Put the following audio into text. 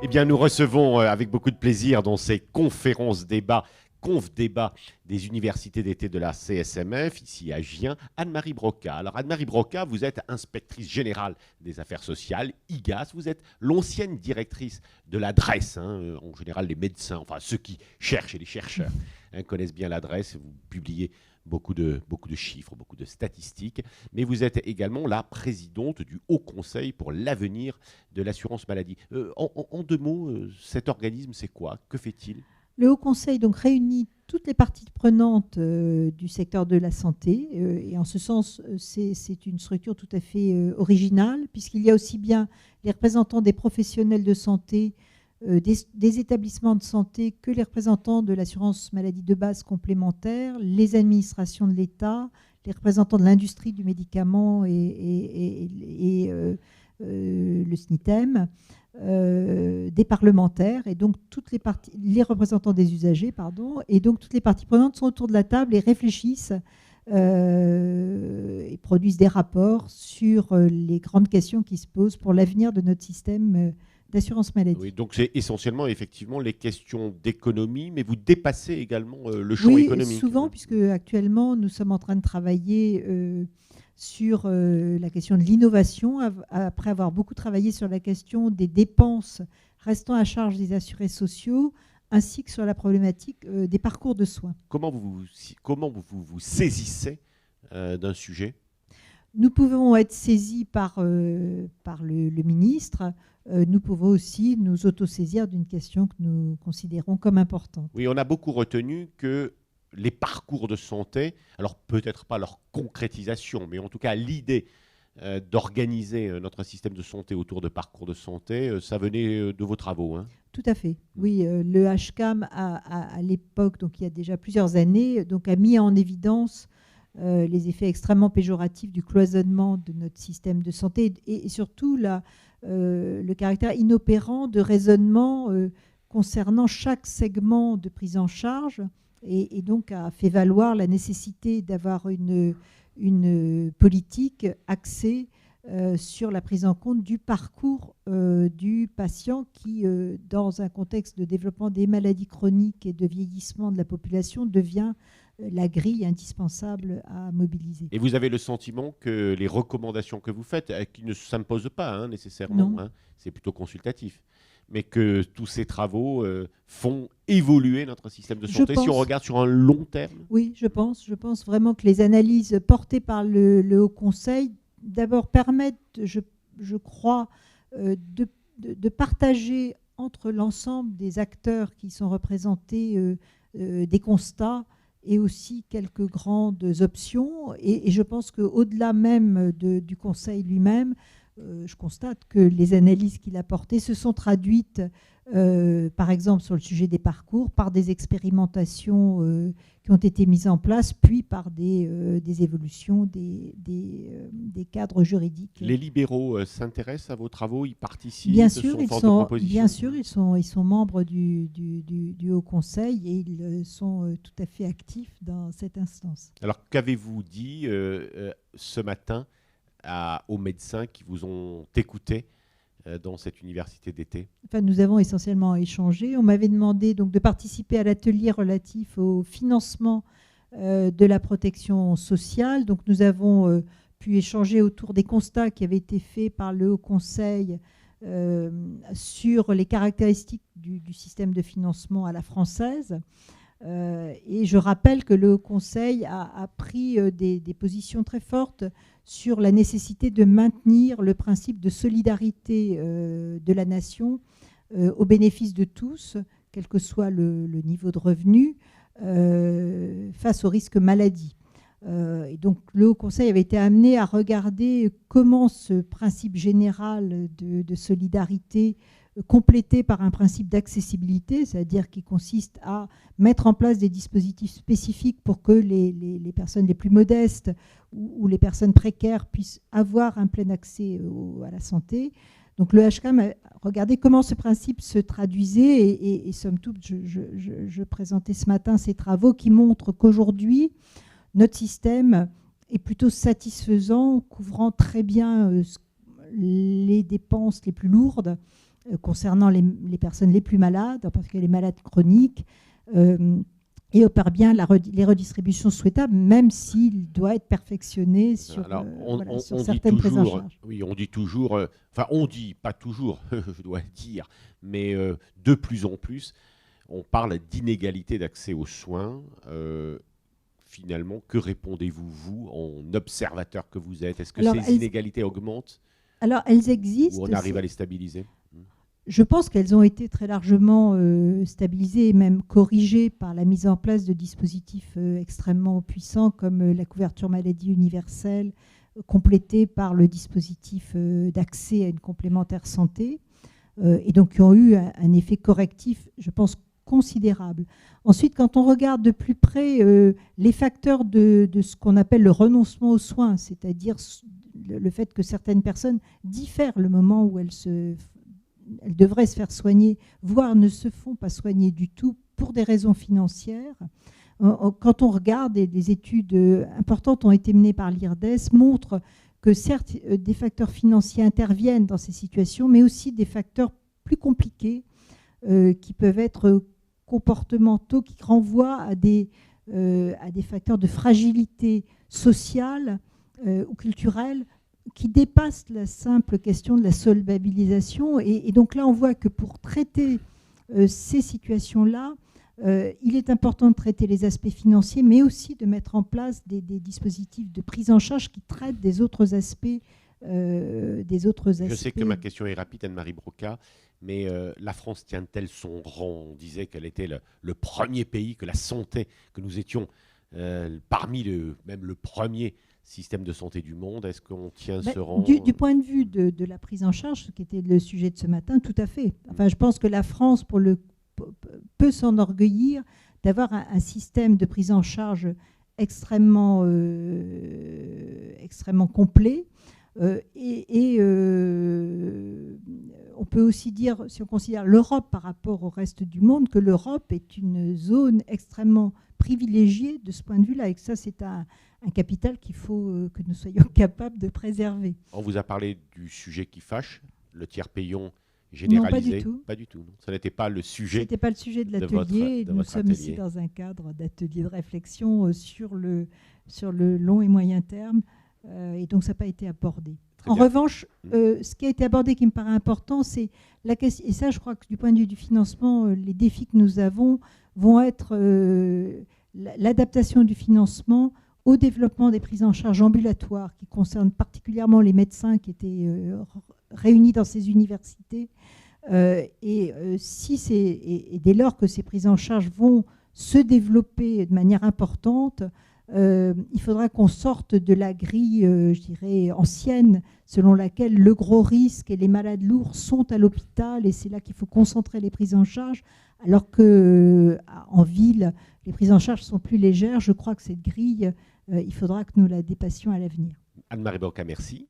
Eh bien, nous recevons avec beaucoup de plaisir dans ces conférences débats, conf débat des universités d'été de la CSMF, ici à Gien, Anne-Marie Broca. Alors, Anne-Marie Broca, vous êtes inspectrice générale des affaires sociales, IGAS. Vous êtes l'ancienne directrice de l'adresse. En général, les médecins, enfin ceux qui cherchent et les chercheurs connaissent bien l'adresse. Vous publiez beaucoup de chiffres, beaucoup de statistiques, mais vous êtes également la présidente du Haut Conseil pour l'avenir de l'assurance maladie. En deux mots, cet organisme, c'est quoi? Que fait-il? Le Haut Conseil donc réunit toutes les parties prenantes du secteur de la santé et en ce sens, c'est une structure tout à fait originale puisqu'il y a aussi bien les représentants des professionnels de santé, des établissements de santé que les représentants de l'assurance maladie de base complémentaire, les administrations de l'État, les représentants de l'industrie du médicament et le SNITEM, des parlementaires et donc les représentants des usagers, et donc toutes les parties prenantes sont autour de la table et réfléchissent et produisent des rapports sur les grandes questions qui se posent pour l'avenir de notre système d'assurance maladie. Oui, donc c'est essentiellement effectivement les questions d'économie, mais vous dépassez également le champ économique. Oui, souvent, puisque actuellement nous sommes en train de travailler sur la question de l'innovation, après avoir beaucoup travaillé sur la question des dépenses restant à charge des assurés sociaux, ainsi que sur la problématique des parcours de soins. Comment vous saisissez d'un sujet? Nous pouvons être saisis par le ministre. Nous pouvons aussi nous autosaisir d'une question que nous considérons comme importante. Oui, on a beaucoup retenu que les parcours de santé, alors peut-être pas leur concrétisation, mais en tout cas l'idée d'organiser notre système de santé autour de parcours de santé, ça venait de vos travaux. Tout à fait. Oui, le HCAM à l'époque, donc il y a déjà plusieurs années, donc a mis en évidence les effets extrêmement péjoratifs du cloisonnement de notre système de santé et surtout le caractère inopérant de raisonnement concernant chaque segment de prise en charge et donc a fait valoir la nécessité d'avoir une politique axée sur la prise en compte du parcours du patient qui, dans un contexte de développement des maladies chroniques et de vieillissement de la population, devient la grille indispensable à mobiliser. Et vous avez le sentiment que les recommandations que vous faites, qui ne s'imposent pas nécessairement, c'est plutôt consultatif, mais que tous ces travaux font évoluer notre système de santé si on regarde sur un long terme? Oui, je pense vraiment que les analyses portées par le Haut Conseil d'abord permettent, je crois, de partager entre l'ensemble des acteurs qui sont représentés des constats et aussi quelques grandes options. Et je pense qu'au-delà même du Conseil lui-même, je constate que les analyses qu'il a portées se sont traduites, par exemple sur le sujet des parcours, par des expérimentations qui ont été mises en place, puis par des évolutions des cadres juridiques. Les libéraux s'intéressent à vos travaux, ils participent? Bien sûr, ils sont membres du Haut Conseil et ils sont tout à fait actifs dans cette instance. Alors, qu'avez-vous dit ce matin aux médecins qui vous ont écouté dans cette université d'été? Nous avons essentiellement échangé. On m'avait demandé donc de participer à l'atelier relatif au financement de la protection sociale. Donc nous avons pu échanger autour des constats qui avaient été faits par le Haut Conseil sur les caractéristiques du système de financement à la française. Et je rappelle que le Haut Conseil a pris des positions très fortes sur la nécessité de maintenir le principe de solidarité de la nation au bénéfice de tous, quel que soit le niveau de revenu, face au risque maladie. Et donc le Haut Conseil avait été amené à regarder comment ce principe général de solidarité complété par un principe d'accessibilité, c'est-à-dire qui consiste à mettre en place des dispositifs spécifiques pour que les personnes les plus modestes ou les personnes précaires puissent avoir un plein accès à la santé. Donc le HCAM a regardé comment ce principe se traduisait et somme toute, je présentais ce matin ces travaux qui montrent qu'aujourd'hui, notre système est plutôt satisfaisant, couvrant très bien les dépenses les plus lourdes concernant les personnes les plus malades, en particulier les malades chroniques, et opère bien les redistributions souhaitables, même s'il doit être perfectionné sur, sur certaines prises en charge. Oui, on dit toujours, enfin on dit, pas toujours, je dois le dire, mais de plus en plus, on parle d'inégalité d'accès aux soins. Finalement, que répondez-vous, vous, en observateur que vous êtes? Est-ce que ces inégalités augmentent? Alors, elles existent. Ou on arrive à les stabiliser? Je pense qu'elles ont été très largement stabilisées et même corrigées par la mise en place de dispositifs extrêmement puissants comme la couverture maladie universelle, complétée par le dispositif d'accès à une complémentaire santé, et donc qui ont eu un effet correctif, je pense, considérable. Ensuite, quand on regarde de plus près les facteurs de ce qu'on appelle le renoncement aux soins, c'est-à-dire le fait que certaines personnes diffèrent le moment où elles devraient se faire soigner, voire ne se font pas soigner du tout pour des raisons financières. Quand on regarde, et des études importantes ont été menées par l'IRDES, montrent que certes, des facteurs financiers interviennent dans ces situations, mais aussi des facteurs plus compliqués qui peuvent être comportementaux, qui renvoient à des facteurs de fragilité sociale ou culturelle qui dépassent la simple question de la solvabilisation. Et donc là, on voit que pour traiter ces situations-là, il est important de traiter les aspects financiers, mais aussi de mettre en place des dispositifs de prise en charge qui traitent des autres aspects. Je sais que ma question est rapide, Anne-Marie Broca, mais la France tient-elle son rang? On disait qu'elle était le premier pays, que la santé, que nous étions parmi même le premier système de santé du monde. Est-ce qu'on tient ce rang? Du point de vue de la prise en charge, ce qui était le sujet de ce matin, tout à fait. Enfin, je pense que la France peut s'enorgueillir d'avoir un système de prise en charge extrêmement complet. On peut aussi dire, si on considère l'Europe par rapport au reste du monde, que l'Europe est une zone extrêmement privilégiée de ce point de vue-là, et que ça, c'est un capital qu'il faut que nous soyons capables de préserver. On vous a parlé du sujet qui fâche, le tiers payant généralisé. Non, pas du tout. Pas du tout. Non. Ça n'était pas le sujet. C'était pas le sujet de l'atelier. Nous sommes ici dans un cadre d'atelier de réflexion sur le long et moyen terme. Et donc, ça n'a pas été abordé. En revanche, ce qui a été abordé qui me paraît important, c'est la question. Et ça, je crois que du point de vue du financement, les défis que nous avons vont être l'adaptation du financement au développement des prises en charge ambulatoires qui concernent particulièrement les médecins qui étaient réunis dans ces universités. Et dès lors que ces prises en charge vont se développer de manière importante, il faudra qu'on sorte de la grille, je dirais, ancienne, selon laquelle le gros risque et les malades lourds sont à l'hôpital et c'est là qu'il faut concentrer les prises en charge, alors qu'en ville, les prises en charge sont plus légères. Je crois que cette grille, il faudra que nous la dépassions à l'avenir. Anne-Marie Broca, merci.